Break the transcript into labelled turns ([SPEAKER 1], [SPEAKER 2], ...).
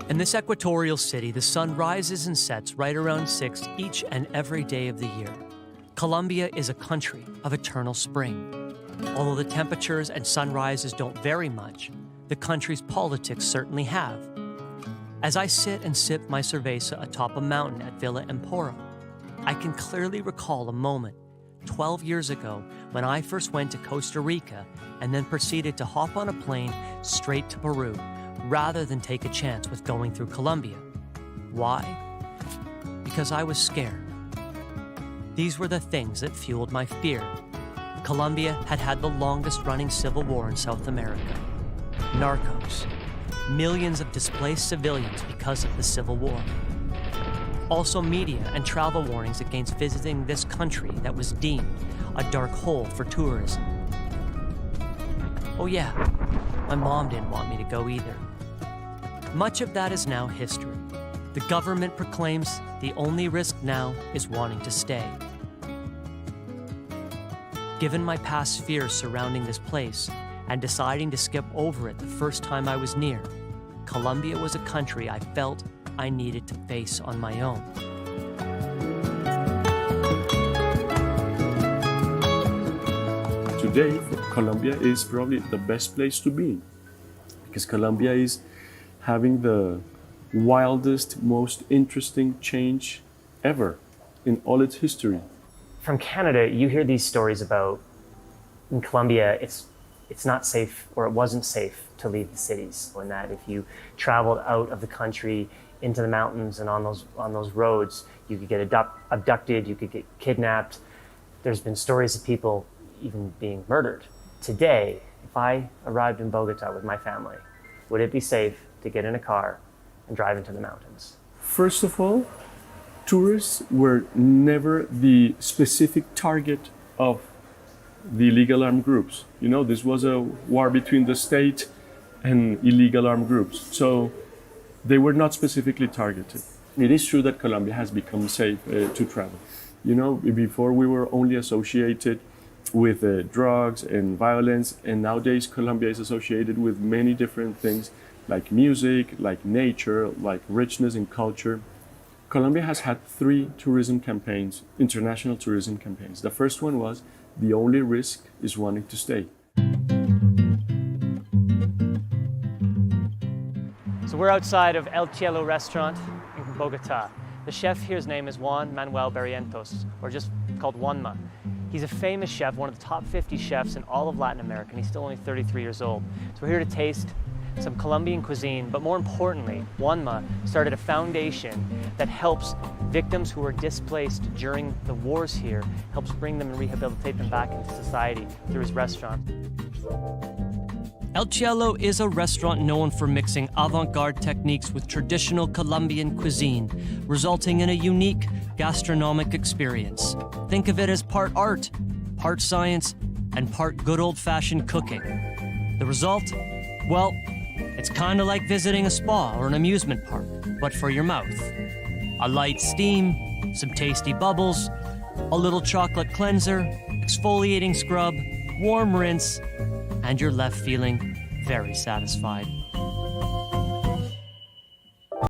[SPEAKER 1] In this equatorial city, the sun rises and sets right around 6 each and every day of the year. Colombia is a country of eternal spring. Although the temperatures and sunrises don't vary much, the country's politics certainly have. As I sit and sip my cerveza atop a mountain at Villa Empora, I can clearly recall a moment 12 years ago when I first went to Costa Rica and then proceeded to hop on a plane straight to Peru rather than take a chance with going through Colombia. Why? Because I was scared. These were the things that fueled my fear. Colombia had had the longest running civil war in South America. Narcos. Millions of displaced civilians because of the civil war. Also media and travel warnings against visiting this country that was deemed a dark hole for tourism. Oh yeah, my mom didn't want me to go either. Much of that is now history. The government proclaims the only risk now is wanting to stay. Given my past fears surrounding this place and deciding to skip over it the first time I was near, Colombia was a country I felt I needed to face on my own.
[SPEAKER 2] Today, Colombia is probably the best place to be because Colombia is having the wildest, most interesting change ever in all its history.
[SPEAKER 3] From Canada, you hear these stories about in Colombia, it's not safe, or it wasn't safe to leave the cities, and that if you traveled out of the country into the mountains and on those roads, you could get abducted, you could get kidnapped. There's been stories of people even being murdered. Today, if I arrived in Bogota with my family, would it be safe to get in a car and drive into the mountains?
[SPEAKER 2] First of all, tourists were never the specific target of the illegal armed groups. You know, this was a war between the state and illegal armed groups. So they were not specifically targeted. It is true that Colombia has become safe to travel. You know, before we were only associated with drugs and violence, and nowadays Colombia is associated with many different things like music, like nature, like richness in culture. Colombia has had 3 tourism campaigns, international tourism campaigns. The first one was, the only risk is wanting to stay.
[SPEAKER 1] So we're outside of El Cielo restaurant in Bogota. The chef here's name is Juan Manuel Barrientos, or just called Juanma. He's a famous chef, one of the top 50 chefs in all of Latin America, and he's still only 33 years old. So we're here to taste some Colombian cuisine, but more importantly, Juanma started a foundation that helps victims who were displaced during the wars here, helps bring them and rehabilitate them back into society through his restaurant. El Cielo is a restaurant known for mixing avant-garde techniques with traditional Colombian cuisine, resulting in a unique gastronomic experience. Think of it as part art, part science, and part good old-fashioned cooking. The result? Well, it's kind of like visiting a spa or an amusement park, but for your mouth. A light steam, some tasty bubbles, a little chocolate cleanser, exfoliating scrub, warm rinse, and you're left feeling very satisfied.